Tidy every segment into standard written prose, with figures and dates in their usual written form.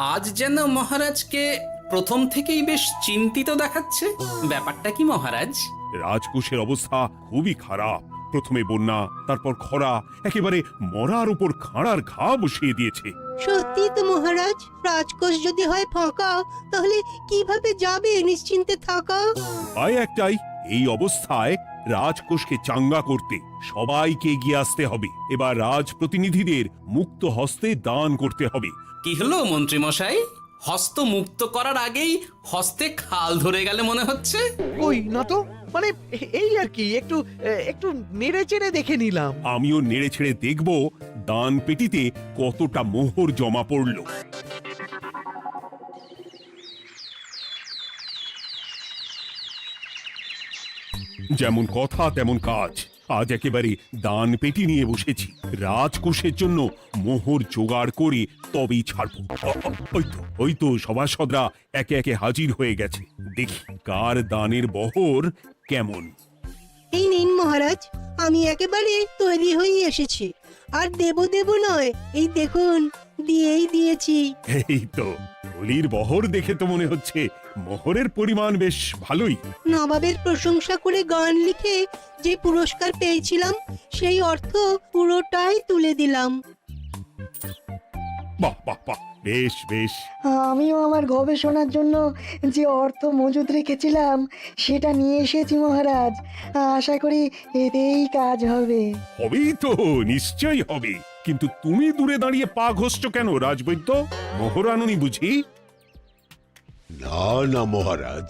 আজ যেন মহারাজকে প্রথম থেকেই বেশ চিন্তিত দেখাচ্ছে। ব্যাপারটা কি মহারাজ? রাজকোষের অবস্থা খুবই খারাপ। প্রথমে বন্যা, তারপর খরা, একেবারে মরার উপর খাঁড়ার ঘা বসিয়ে দিয়েছে। সত্যি তো মহারাজ, রাজকোষ যদি হয় ফাঁকা, তাহলে কিভাবে যাবে নিশ্চিন্তে থাকা? উপায় একটাই, এই অবস্থায় রাজকোষকে চাঙ্গা করতে সবাইকে এগিয়ে আসতে হবে। এবার রাজপ্রতিনিধিদের মুক্ত হস্তে দান করতে হবে। কি হলো মন্ত্রী মশাই, হস্ত মুক্ত করার আগেই হস্তে খাল ধরে গেলে মনে হচ্ছে। ওই না তো, মানে এই আর কি, একটু একটু নেড়ে চেড়ে দেখে নিলাম। আমিও নেড়ে ছেড়ে দেখব দান পেটিতে কতটা মোহর জমা পড়ল। যেমন কথা তেমন কাজ। আজ একেবারে দান পেটি নিয়ে বসেছি। রাজকোষের জন্য মোহর জোগাড় করে তবেই ছাড়ব। ওই তো সভাসদরা একে একে হাজির হয়ে গেছে। দেখি কার দানের বহর কেমন। এই নিন মহারাজ, আমি একেবারে তৈরি হয়ে এসেছি। আর দেব দেব নয়, এই দেখুন দিয়েই দিয়েছি। এই তো থলির বহর দেখে তো মনে হচ্ছে মোহরের পরিমাণ বেশ ভালোই। নবাবের প্রশংসা করে গান লিখে যে পুরস্কার পেয়েছিলাম, সেই অর্থ পুরোটাই তুলে দিলাম। বাহ বাহ বাহ, বেশ বেশ। আমিও আমার গবেষণার জন্য যে অর্থ মজুদ রেখেছিলাম সেটা নিয়ে এসেছি মহারাজ। আশা করি এতেই কাজ হবে। হবেই তো, নিশ্চয়ই হবে। কিন্তু তুমি দূরে দাঁড়িয়ে পা ঘষছো কেন রাজবৈদ্য? মোহর আনুনি বুঝি? না না মহারাজ,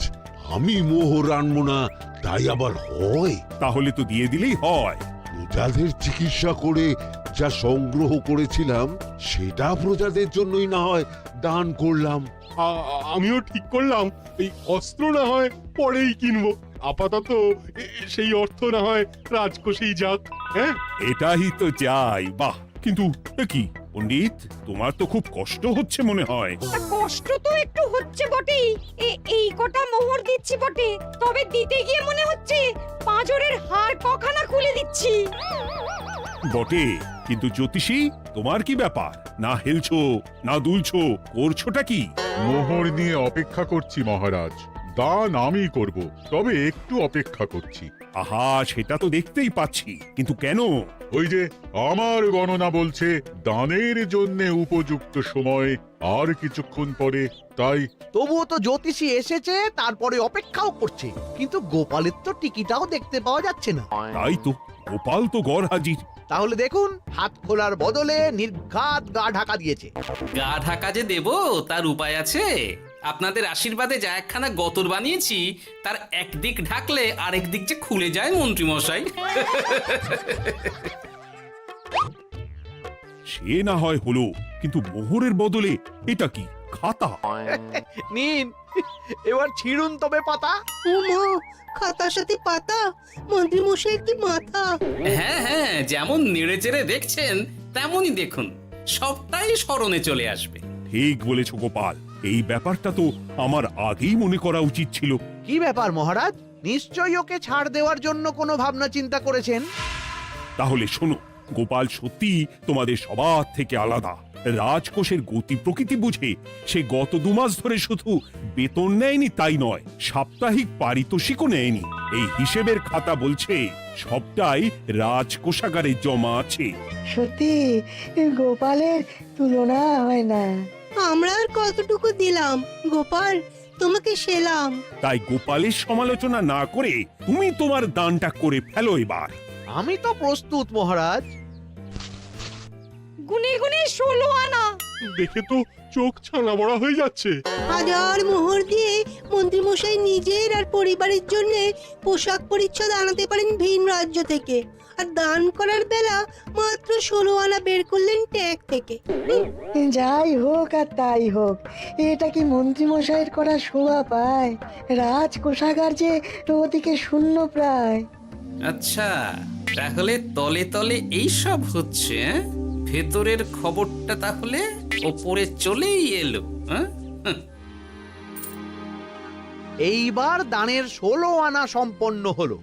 আমি মোহর আনবো না তাই আবার হয়? তাহলে তো দিয়ে দিলেই হয়। প্রজাদের চিকিৎসা করে যা সংগ্রহ করেছিলাম সেটা প্রজাদের জন্যই না হয় দান করলাম। আমিও ঠিক করলাম এই অস্ত্র না হয় পরেই কিনবো, আপাতত সেই অর্থ না হয় রাজকোষেই যাক। হ্যাঁ, এটাই তো চাই। বাহ, কিন্তু কি পণ্ডিত, তোমার তো খুব কষ্ট হচ্ছে মনে হয়। তা কষ্ট তো একটু হচ্ছে বটেই। এই কটা মোহর দিচ্ছি বটে, তবে দিতে গিয়ে মনে হচ্ছে পাঁজরের হাড় কখানা খুলে দিচ্ছি। বটে, কিন্তু জ্যোতিষী তোমার কি ব্যাপার? না হেলছো না দুলছো, করছোটা কি? মোহর নিয়ে অপেক্ষা করছি মহারাজ, দান আমি করব, তবে একটু অপেক্ষা করছি। আহা, সেটা তো দেখতেই পাচ্ছি, কিন্তু কেন? ওই যে আমার গণনা বলছে দানের জন্য উপযুক্ত সময় আর কিছুক্ষণ পরে, তাই তবুও তো জ্যোতিষী এসেছে, তারপরে অপেক্ষাও করছে, কিন্তু গোপালের তো টিকিটাও দেখতে পাওয়া যাচ্ছে না। তাই তো, গোপাল তো গড় হাজির। তাহলে দেখুন, হাত খোলার বদলে নির্ঘাত গা ঢাকা দিয়েছে। গা ঢাকা যে দেব তার উপায় আছে। আপনাদের আশীর্বাদে যা একখানা গতর বানিয়েছি, তার একদিক ঢাকলে আরেক দিক যে খুলে যায় মন্ত্রী মশাই। সে না হয় হলো, কিন্তু মোহরের বদলে এটা কি খাতা? নিন, এবার ছিড়ুন তবে পাতা। উমা, খাতার সাথে পাতা, মন্ত্রী মশাই কি মাথা! হ্যাঁ হ্যাঁ, যেমন নেড়ে চেড়ে দেখছেন তেমনই দেখুন, সবটাই স্মরণে চলে আসবে। ঠিক বলেছ গোপাল, এই ব্যাপারটা তো আমার আগেই মনে করা উচিত ছিল। কি ব্যাপার মহারাজ, নিশ্চয়ই ওকে ছাড় দেওয়ার জন্য কোনো ভাবনা চিন্তা করেছেন। তাহলে শোনো, গোপাল সত্যি তোমাদের সবার থেকে আলাদা। রাজকোষের গতি প্রকৃতি বুঝে সে গত 2 মাস ধরে শুধু বেতন নেয়নি তাই নয়, সাপ্তাহিক পারিতোষিকও নেয়নি। এই হিসেবের খাতা বলছে সবটাই রাজকোষাগারে জমা আছে। সত্যি গোপালের তুলনা হয় না। আমরা আর কতটুকু দিলাম গোপাল, তোমাকে সেলাম। তাই গোপালের সমালোচনা না করে তুমি তোমার দানটা করে ফেলো এবার। আমি তো প্রস্তুত মহারাজ। গুনে গুনে 16 আনা। দেখে তো চোখ ছানা বড়া হয়ে যাচ্ছে। হাজার মোহর দিয়ে মন্ত্রী মশাই নিজের আর পরিবারের জন্য পোশাক পরিচ্ছদ আনাতে পারেন ভিন রাজ্য থেকে, আর দান করার বেলা মাত্র 16 আনা বের করলেন ট্যাগ থেকে। যাই হোক আর তাই হোক, এটা কি মন্ত্রীমশাইয়ের করা শোভা পায়? রাজকোষাগার যে ওদিকে শূন্য প্রায়। আচ্ছা, তাহলে তলে তলে এই সব হচ্ছে, ভেতরের খবরটা তাহলে ওপরে চলেই এলো। হ্যাঁ, এইবার দানের 16 আনা সম্পন্ন হলো।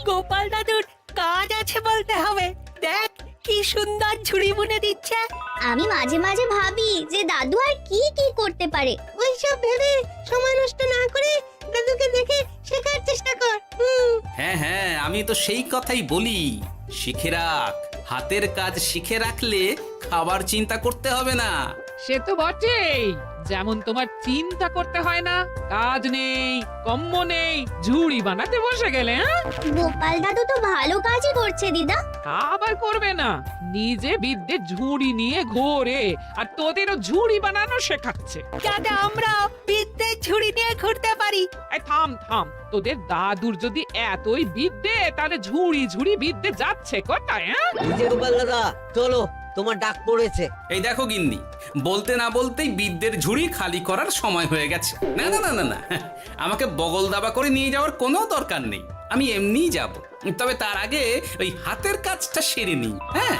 গোপাল দাদুর কাজ আছে বলতে হবে। দেখ কি সুন্দর ঝুড়ি বুনে দিচ্ছে। আমি মাঝে মাঝে ভাবি যে দাদু আর কি কি করতে পারে। ওইসব ভেবে সময় নষ্ট না করে দাদুকে দেখে শেখার চেষ্টা কর। হ্যাঁ হ্যাঁ, আমি তো সেই কথাই বলি, শিখে রাখ। হাতের কাজ শিখে রাখলে খাবার চিন্তা করতে হবে না। সে তো বটেই, যেমন তোমার চিন্তা করতে হয় না, কাজ নেই, কম্ম নেই, ঝুড়ি বানাতে বসে গেলে। গোপাল দাদু তো ভালো কাজই করছে দিদা। আবার করবে না, নিজে বিদ্যে ঝুড়ি নিয়ে ঘোরে আর তোদেরও ঝুড়ি বানানো শেখাচ্ছে। যাতে আমরা বিদ্যের ঝুড়ি নিয়ে ঘুরতে পারি। এই থাম থাম, তোদের দাদুর যদি এতই বিদ্যে, তাহলে ঝুড়ি ঝুড়ি বিদ্যে যাচ্ছে কোথায়? গোপাল দাদা চলো, তোমার ডাক পড়েছে। এই দেখো গিন্নি, বলতে না বলতেই বিদ্যের ঝুড়ি খালি করার সময় হয়ে গেছে। না না না না না, আমাকে বগল দাবা করে নিয়ে যাওয়ার কোনো দরকার নেই, আমি এমনিই যাব। তবে তার আগে ওই হাতের কাজটা সেরে নিই। হ্যাঁ,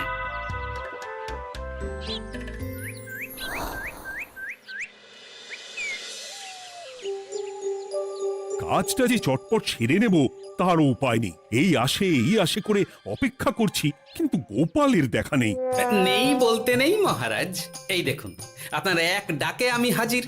কাজটা যে চটপট সেরে নেব তার উপায় নেই। এই আসে করে অপেক্ষা করছি, কিন্তু গোপালের দেখা নেই। নেই বলতে নেই মহারাজ, এই দেখুন আপনার এক ডাকে আমি হাজির।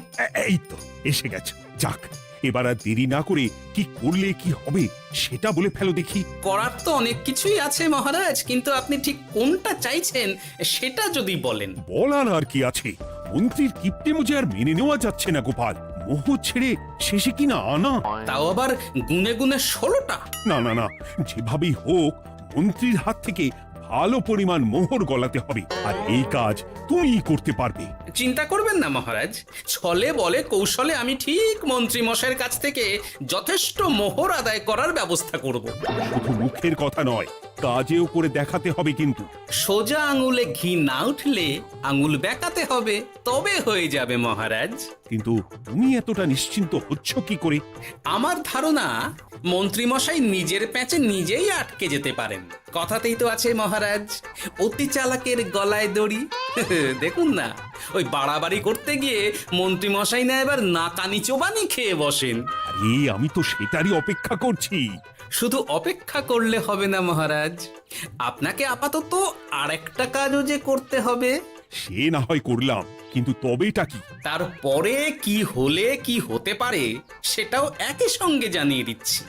এই তো এসে গেছে। যাক, এবার আর দেরি না করে কি করলে কি হবে সেটা বলে ফেলো দেখি। করার তো অনেক কিছুই আছে মহারাজ, কিন্তু আপনি ঠিক কোনটা চাইছেন সেটা যদি বলেন। বলার আর কি আছে, মন্ত্রীর কিপ্টে মুজে আর মেনে নেওয়া যাচ্ছে না গোপাল। মোহ ছেড়ে শেষে কিনা আনা। তাও আবার গুনে গুনে 16টা। না না না, যেভাবেই হোক মন্ত্রীর হাত থেকে ভালো পরিমাণ মোহর গলাতে হবে, আর এই কাজ তুমিই করতে পারবে। চিন্তা করবেন না মহারাজ, ছলে বলে কৌশলে আমি ঠিক মন্ত্রী মশাইয়ের কাছ থেকে যথেষ্ট মোহর আদায় করার ব্যবস্থা করব। শুধু মুখের কথা নয়, কাজেও করে দেখাতে হবে কিন্তু। সোজা আঙুলে ঘি না উঠলে আঙুল বেঁকাতে হবে, তবে হয়ে যাবে মহারাজ। কিন্তু তুমি এতটা নিশ্চিন্ত হচ্ছ কি করে? আমার ধারণা মন্ত্রী মশাই নিজের প্যাঁচে নিজেই আটকে যেতে পারেন। কথাতেই তো আছে মহারাজ, অতি চালাকের গলায় দড়ি। দেখুন না, ওই বাড়াবাড়ি করতে গিয়ে মন্ত্রী মশাই না এবার নাকানি চোবানি খেয়ে বসেন। আরে আমি তো সেটারই অপেক্ষা করছি। শুধু অপেক্ষা করলে হবে না মহারাজ, আপনাকে আপাতত আরেকটা কাজও যে করতে হবে। সে না হয় করলাম, কিন্তু তবেটা কি? তারপরে কি হলে কি হতে পারে সেটাও একই সঙ্গে জানিয়ে দিচ্ছি।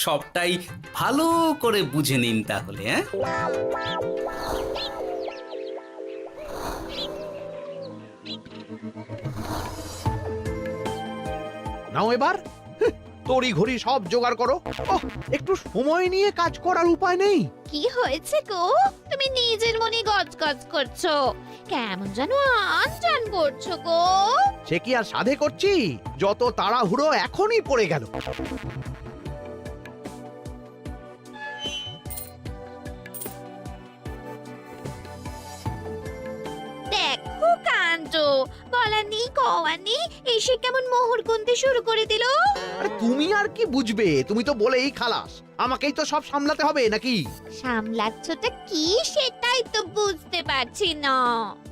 সবটাই ভালো করে বুঝে নিন তাহলে। নাও এবার তড়ি ঘড়ি সব জোগাড় করো। একটু সময় নিয়ে কাজ করার উপায় নেই? কি হয়েছে গো? তুমি নিজের মনে গজগজ করছো, কেমন যেন আনজান করছো গো। সে কি আর সাধে করছি, যত তাড়াহুড়ো এখনই পড়ে গেল। দেখো কাণ্ড, বলার নেই কওয়ার নেই, এসে কেমন মোহর গুনতে শুরু করে দিল। আরে তুমি আর কি বুঝবে, তুমি তো বলেই খালাস, আমাকেই তো সব সামলাতে হবে নাকি? সামলাচ্ছটা কি সেটাই তো বুঝতে পারছি না।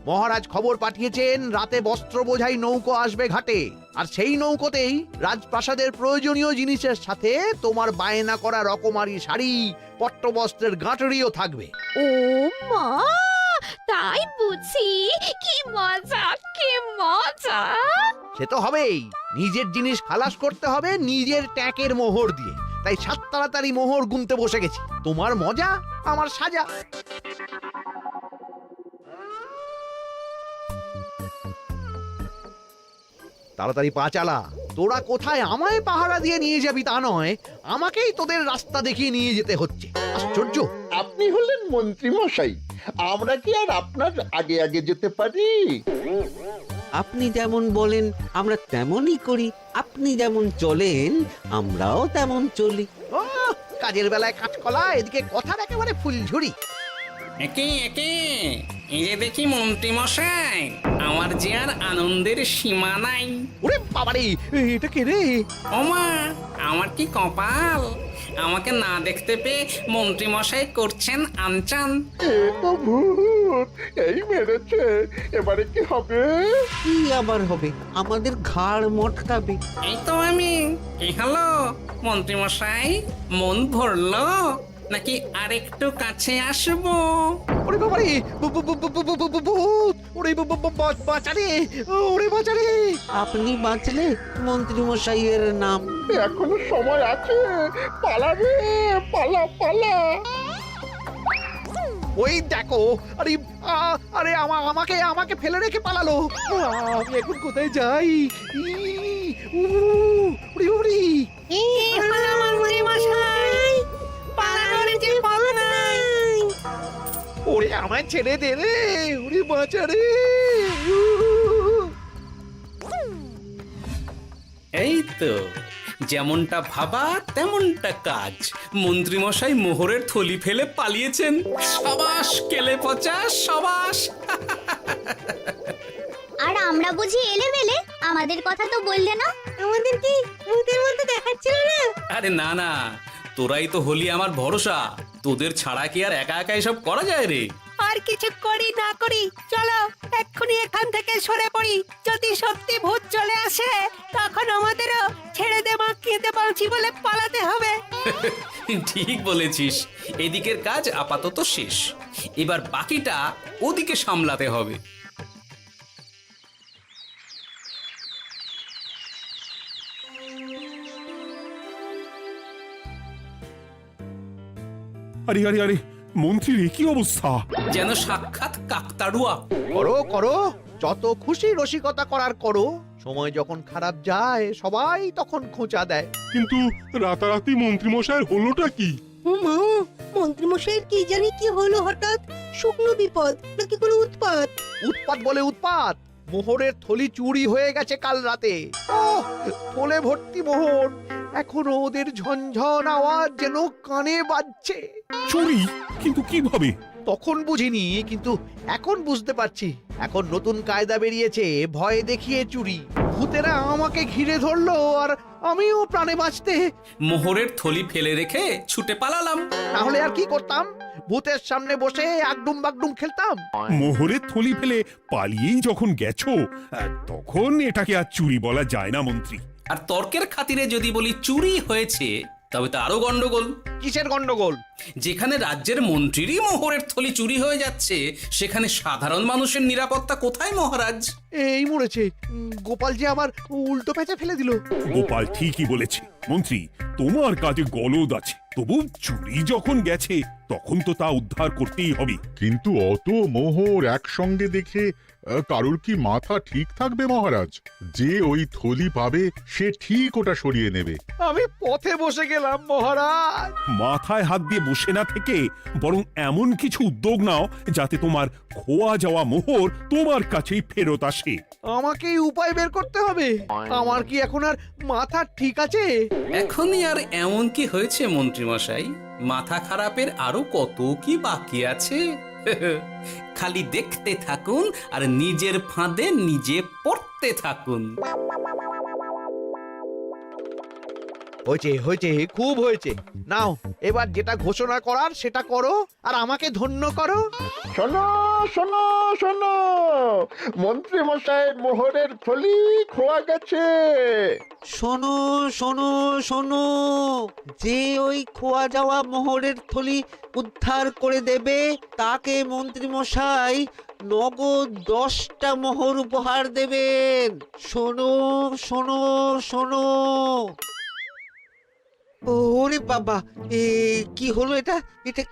মহারাজ খবর পাঠিয়েছেন রাতে বস্ত্র বোঝাই নৌকো আসবে ঘাটে, আর সেই নৌকোতেই রাজপ্রাসাদের প্রয়োজনীয় জিনিসের সাথে তোমার বায়না করা রকমারি শাড়ি, পট্টবস্ত্রের গাঁটরিও থাকবে। ও মা, তাই বুঝি? কি মজা, কি মজা! সে তো হবেই, নিজের জিনিস খালাস করতে হবে নিজের ট্যাঁকের মোহর দিয়ে। তাই সাত তাড়াতাড়ি মোহর গুনতে বসে গেছি। তোমার মজা, আমার সাজা। তাড়াতাড়ি পা চালা। তোরা কোথায় আমায় পাহারা দিয়ে নিয়ে যাবি তা নয়, আমাকেই তোদের রাস্তা দেখিয়ে নিয়ে যেতে হচ্ছে। আশ্চর্য! আপনি হলেন মন্ত্রী মশাই, আমরা কি আর আপনার আগে আগে যেতে পারি? আপনি যেমন বলেন আমরা তেমনই করি, আপনি যেমন চলেন আমরাও তেমন চলি। কাজের বেলায় কাঁচকলা, এদিকে কথার একেবারে ফুলঝুরি। একে একে এই যে দেখি মন্ত্রী মশাই, আমার যে আর আনন্দের সীমা নাই। ওরে বাবারে, এটা কে রে? ওমা, আমার কি কপাল! আমাকে না দেখতে পেয়ে মন্ত্রী মশাই করছেন আনচান। এ তো ভূত, এই মেরেছে, এবারে কি হবে? কি আবার হবে? আমাদের ঘাড় মটকাবে। এই তো আমি। কি হলো মন্ত্রী মশাই, মন ভরলো নাকি আরেকটু কাছে আসবো? ওরে বাবারে, ভূত! ওরে বাঁচারে, ওরে বাঁচারে! আপনি বাঁচলে মন্ত্রী মশাইয়ের নাম। এখনো সময় আছে, পালা রে, পালা পালা। ওই দেখো, আরে আরে আমাকে আমাকে ফেলে রেখে পালালো। আমি এখন কোথায় যাই? উড়ি উড়ি। ওরে আমায় ছেড়ে দে রে, উড়ি বাঁচা রে। এই তো যেমনটা ভাবা তেমনটা কাজ। মন্ত্রী মশাই মোহরের থলি ফেলে পালিয়েছেন। সাবাস কেলে পচা, সাবাস। আর আমরা বুঝি এলেবেলে, আমাদের কথা তো বললে না। আমাদের কি ভূতের মতো দেখাচ্ছিল না? আরে না না, তোরাই তো হলি আমার ভরসা। তোদের ছাড়া কি আর একা একা এসব করা যায় রে? আর কিছু করি না করি, চলো এক্ষুনি এখান থেকে সরে পড়ি। যদি সত্যি ভূত চলে আসে তখন আমাদেরও ছেড়ে দে কেঁদে বাঁচি বলে পালাতে হবে। ঠিক বলেছিস। এদিকের কাজ আপাতত শেষ, এবার বাকিটা ওদিকে সামলাতে হবে। আরে আরে আরে, মন্ত্রীর এ কি অবস্থা? যেন সাক্ষাৎ কাকতাড়ুয়া। করো করো, যত খুশি রসিকতা করার করো। সময় যখন খারাপ যায় সবাই তখন খোঁচা দেয়। কিন্তু রাতারাতি মন্ত্রী মশাইয়ের হলোটা কি? মা, মন্ত্রী মশাইয়ের কি জানি কি হলো হঠাৎ? শুকনো বিপদ নাকি কোনো উৎপাত? উৎপাত বলে উৎপাত। মোহরের থলি চুরি হয়ে গেছে কাল রাতে। ওহ, থলে ভর্তি মোহর। এখনো ওদের ঝনঝন আওয়াজ যেন কানে বাজছে। চুরি? কিন্তু কিভাবে? তখন বুঝিনি, কিন্তু এখন বুঝতে পারছি। এখন নতুন কায়দা বেরিয়েছে, ভয় দেখিয়ে চুরি। ভূতেরা আমাকে ঘিরে ধরলো আর আমিও প্রাণে বাঁচতে মোহরের থলি ফেলে রেখে ছুটে পালালাম। না হলে আর কি করতাম? ভূতের সামনে বসে আগডুম বাগডুম খেলতাম। মোহরের থলি ফেলে পালিয়েই যখন গেছো, তখন এটাকে আর চুরি বলা যায় না মন্ত্রী। আর তর্কের খাতিরে যদি বলি চুরি হয়েছে, তবে তো আরো গন্ডগোল। কিসের গন্ডগোল? যেখানে রাজ্যের মন্ত্রীরই মোহরের থলি চুরি হয়ে যাচ্ছে, সেখানে সাধারণ মানুষের নিরাপত্তা কোথায় মহারাজ? এই মরেছে, গোপাল যে আবার উল্টো প্যাঁচে ফেলে দিল। গোপাল ঠিকই বলেছে মন্ত্রী, তোমার কাজে গলদ আছে। তবু চুরি যখন গেছে তখন তো তা উদ্ধার করতেই হবে। কিন্তু অত মোহর একসঙ্গে দেখে কারোর কি মাথা ঠিক থাকবে মহারাজ? যে ওই থলি পাবে সে ঠিক ওটা সরিয়ে নেবে। আমি পথে বসে গেলাম মহারাজ। মাথায় হাত দিয়ে বসে না থেকে বরং এমন কিছু উদ্যোগ নাও যাতে তোমার খোয়া যাওয়া মোহর তোমার কাছেই ফেরত আসে। আমাকেই উপায় বের করতে হবে। আমার কি এখন আর মাথা ঠিক আছে? এখনই আর এমন কি হয়েছে মন্ত্রী মশাই? মাথা খারাপের আরো কত কি বাকি আছে। খালি দেখতে থাকুন আর নিজের ফাঁদে নিজে পড়তে থাকুন। হয়েছে হয়েছে, খুব হয়েছে। নাও এবার যেটা ঘোষণা করার সেটা করো আর আমাকে ধন্য করো। শোনো শোনো শোনো, মন্ত্রী মশাইয়ের মোহরের থলি খোয়া গেছে। শোনো শোনো শোনো, যে ওই খোয়া যাওয়া মোহরের থলি উদ্ধার করে দেবে তাকে মন্ত্রী মশাই নগদ 10টা মোহর উপহার দেবেন। শোনো শোনো শোনো। ওরে বাবা, কি হলো এটা? এটা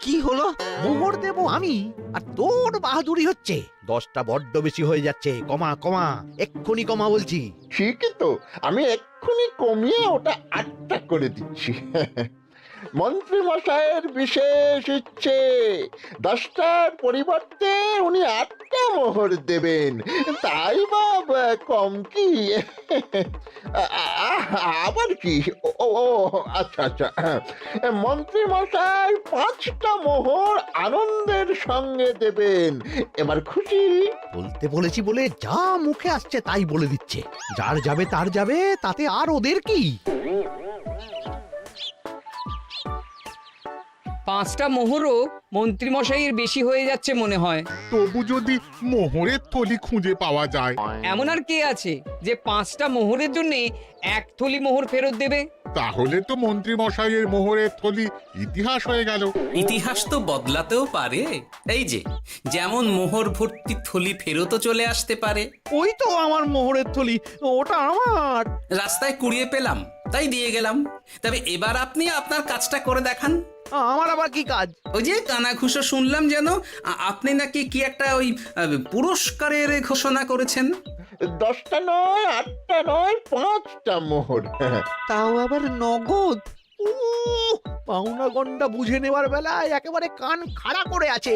কি হলো? মোহর দেবো আমি, আর তোর বাহাদুরি হচ্ছে। 10টা বড্ড বেশি হয়ে যাচ্ছে। কমা কমা, এক্ষুনি কমা বলছি। ঠিকই তো, আমি এক্ষুনি কমিয়ে ওটা 8টা করে দিচ্ছি। মন্ত্রী মশাইয়ের বিশেষ ইচ্ছে, 10টার পরিবর্তে উনি 8টা মোহর দেবেন। তাই বা কম কি? আবার কি? ও আচ্ছা আচ্ছা, মন্ত্রী মশাই 5টা মোহর আনন্দের সঙ্গে দেবেন। এবার খুশি? বলতে বলেছি বলে যা মুখে আসছে তাই বলে দিচ্ছে। যার যাবে তার যাবে, তাতে আর ওদের কি? 5টা মোহরও মন্ত্রীমশাইয়ের বেশি হয়ে যাচ্ছে মনে হয়। তবু যদি মোহরের থলি খুঁজে পাওয়া যায়। এমন আর কে আছে যে 5টা মোহরের জন্য 1 থলি মোহর ফেরত দেবে? তাহলে তো মন্ত্রী মশাইয়ের মোহরের থলি ইতিহাস হয়ে গেল। ইতিহাস তো বদলাতেও পারে। এই যে যেমন মোহর ভর্তি থলি ফেরতও চলে আসতে পারে। ওই তো আমার মোহরের থলি, ওটা আমার। রাস্তায় কুড়িয়ে পেলাম তাই দিয়ে গেলাম। তবে এবার আপনি আপনার কাজটা করে দেখান। আমার আবার কি কাজ? ওই যে কানাঘুষো শুনলাম যেন আপনি নাকি কি একটা ওই পুরস্কারের ঘোষণা করেছেন। 10টা নয়, 8টা নয়, 5টা মোহর। তাও আবার নগদ। পাওনা গন্ডা বুঝে নেওয়ার বেলায় একেবারে কান খাড়া করে আছে।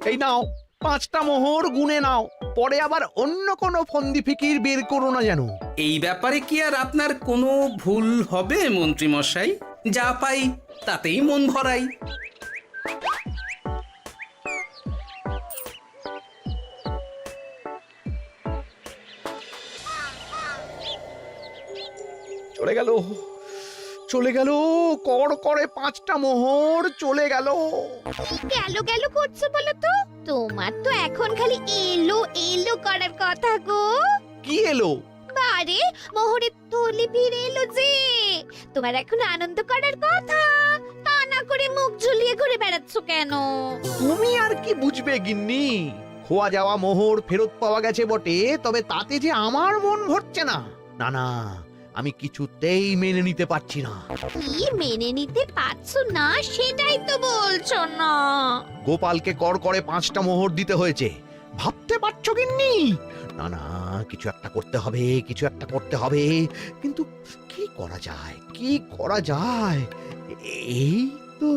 এই নাও 5টা মোহর, গুনে নাও, পরে আবার অন্য কোনো ফন্দি ফিকির বের করো না যেন। এই ব্যাপারে কি আর আপনার কোনো ভুল হবে মন্ত্রী মশাই? যা পাই তাতেই মন ভরাই। চলে গেল, চলে গেল, কড় করে 5টা মোহর চলে গেল। গেল গেল করছো বলো তো? তোমার তো এখন খালি এলো এলো করার কথা গো। কি এলো? বারে মোহরের থলি ফিরে এলো যে। তোমার এখন আনন্দ করার কথা, তা না করে মুখ ঝুলিয়ে ঘুরে বেড়াচ্ছ কেন? তুমি আর কি বুঝবে গিন্নি? খোয়া যাওয়া মোহর ফেরত পাওয়া গেছে বটে, তবে তাতে যে আমার মন ভরছে না। না না, আমি কিছুতেই মেনে নিতে পারছি না। কি মেনে নিতে পারছো না সেটাই তো বলছো না। গোপালকে কর করে 5টা মোহর দিতে হয়েছে, ভাবতে পারছো গিন্নি? না না, কিছু একটা করতে হবে, কিছু একটা করতে হবে। কিন্তু কি করা যায়, কি করা যায়? এই তো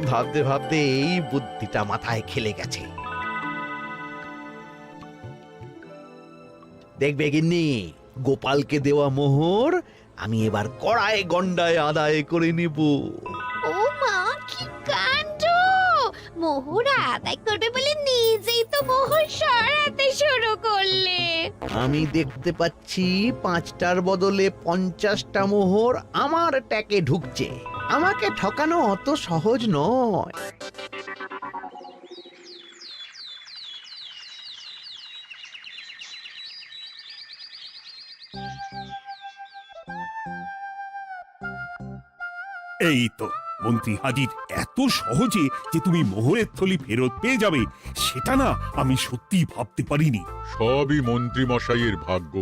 ভাবতে ভাবতে এই বুদ্ধিটা মাথায় খেলে গেছে। দেখবে গিন্নি, গোপালকে দেওয়া মোহর আমি এবার কড়ায় গন্ডায় আদায় করে নিব। ও মা, কি কাণ্ড! মোহর আদায় করবে বলে নিজেই তো মোহর সরাতে শুরু করলে। আমি দেখতে পাচ্ছি 5টার বদলে 50টা মোহর আমার ট্যাকে ঢুকছে। আমাকে ঠকানো অত সহজ নয়। এই তো মন্ত্রী হাজির। এত সহজে যে তুমি মোহরের থলি ফেরত পেয়ে যাবে সেটা না আমি সত্যি ভাবতে পারিনি। সবই মন্ত্রী মশাইয়ের ভাগ্য।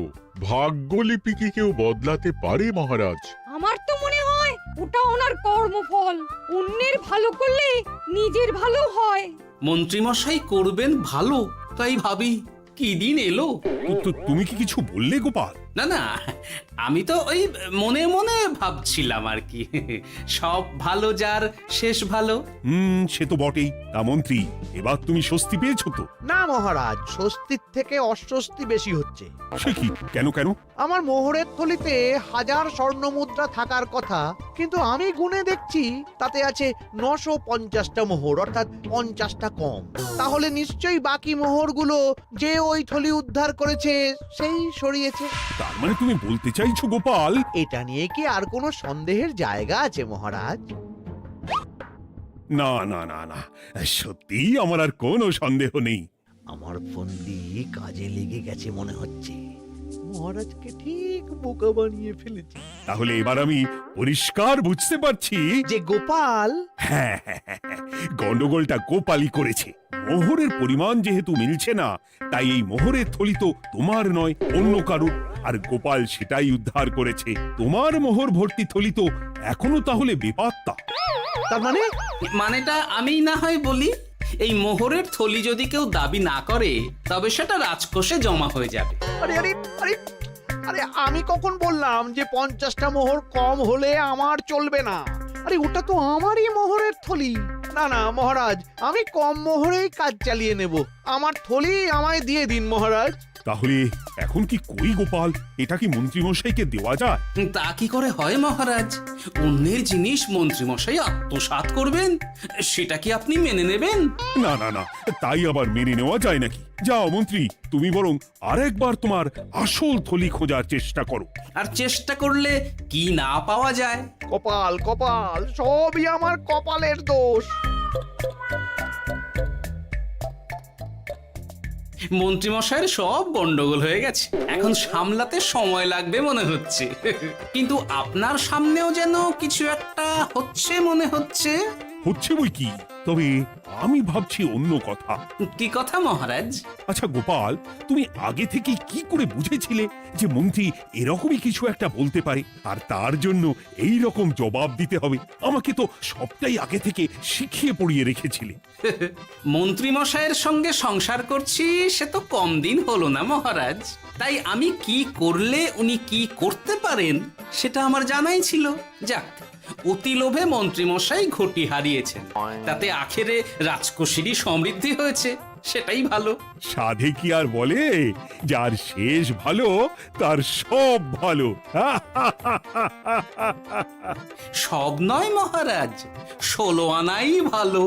ভাগ্যলিপি কি কেউ বদলাতে পারে মহারাজ? আমার তো মনে হয় ওটা ওনার কর্মফল। অন্যের ভালো করলে নিজের ভালো হয়। মন্ত্রী মশাই করবেন ভালো, তাই ভাবি কি দিন এলো। তুমি কি কিছু বললে গোপাল? না না, আমি তো ওই মনে মনে ভাবছিলাম আর কি। সব ভালো যার শেষ ভালো। সে তো বটেই। তা মন্ত্রী, এবার তুমি স্বস্তি পেয়েছো তো? না মহারাজ, স্বস্তির থেকে অস্বস্তি বেশি হচ্ছে। সে কি? কেন কেন? আমার মোহরের থলিতে 1000 স্বর্ণ মুদ্রা থাকার কথা, কিন্তু আমি গুনে দেখছি তাতে আছে 950টা মোহর, অর্থাৎ 50টা কম। তাহলে নিশ্চয়ই বাকি মোহরগুলো যে ওই থলি উদ্ধার করেছে সেই সরিয়েছে। তার মানে তুমি বলতে চাইছো গোপাল? এটা নিয়ে কি আর কোনো সন্দেহের জায়গা আছে মহারাজ? না না না না, সত্যি আমার আর কোনো সন্দেহ নেই। আমার ফন্দি কাজে লেগে গেছে মনে হচ্ছে। মহারাজকে ঠিক বোকা বানিয়ে ফেলেছি। তাহলে এবার আমি পরিষ্কার বুঝতে পারছি যে গোপাল, হ্যাঁ, গন্ডগোলটা গোপালই করেছে। মোহরের পরিমাণ যেহেতু মিলছে না, তাই এই মোহরের থলি তো তোমার নয়, অন্য কারুর। আর গোপাল সেটাই উদ্ধার করেছে। তোমার মোহর ভর্তি থলি তো এখনো তাহলে বেপাত্তা। তার মানে? মানেটা আমি না হয় বলি। এই মোহরের থলি যদি কেউ দাবি না করে তবে সেটা রাজকোষে জমা হয়ে যাবে। আরে আরে আরে আরে, আমি কখন বললাম যে 50টা মোহর কম হলে আমার চলবে না? আরে ওটা তো আমারই মোহরের থলি। না না মহারাজ, আমি কম মোহরেই কাজ চালিয়ে নেব। আমার থলি আমায় দিয়ে দিন মহারাজ। তাহলে এখন কি করি গোপাল? এটা কি মন্ত্রীমশাইকে দেওয়া যায়? তা কি করে হয় মহারাজ? অন্যের জিনিস মন্ত্রীমশাই আত্মসাৎ করবেন, সেটা কি আপনি মেনে নেবেন? না না না, তাই আবার মেনে নেওয়া যায় নাকি? যাও মন্ত্রী, তুমি বরং আরেকবার তোমার আসল থলি খোঁজার চেষ্টা করো। আর চেষ্টা করলে কি না পাওয়া যায়? কপাল কপাল, সবই আমার কপালের দোষ। মন্ত্রীমশাইয়ের সব গন্ডগোল হয়ে গেছে, এখন সামলাতে সময় লাগবে মনে হচ্ছে। কিন্তু আপনার সামনেও যেন কিছু একটা হচ্ছে মনে হচ্ছে। হচ্ছে বই কি, তবে আমি ভাবছি অন্য কথা। কি কথা মহারাজ? আচ্ছা গোপাল, তুমি আগে থেকে কি করে বুঝেছিলে যে মন্ত্রী এরকমই কিছু একটা বলতে পারে, আর তার জন্য এই রকম জবাব দিতে হবে? আমাকে তো সবটাই আগে থেকে শিখিয়ে পড়িয়ে রেখেছিলে। মন্ত্রীমশাইয়ের সঙ্গে সংসার করছি সে তো কম দিন হলো না মহারাজ, তাই আমি কি করলে উনি কি করতে পারেন সেটা আমার জানাই ছিল। যাক, অতি লোভে মন্ত্রীমশাই ঘটি হারিয়েছেন, তাতে আখেরে রাজকোষেরই সমৃদ্ধি হয়েছে, সেটাই ভালো। সাধে কি আর বলে, যার শেষ ভালো তার সব ভালো। সব নয় মহারাজ, 16 আনাই ভালো।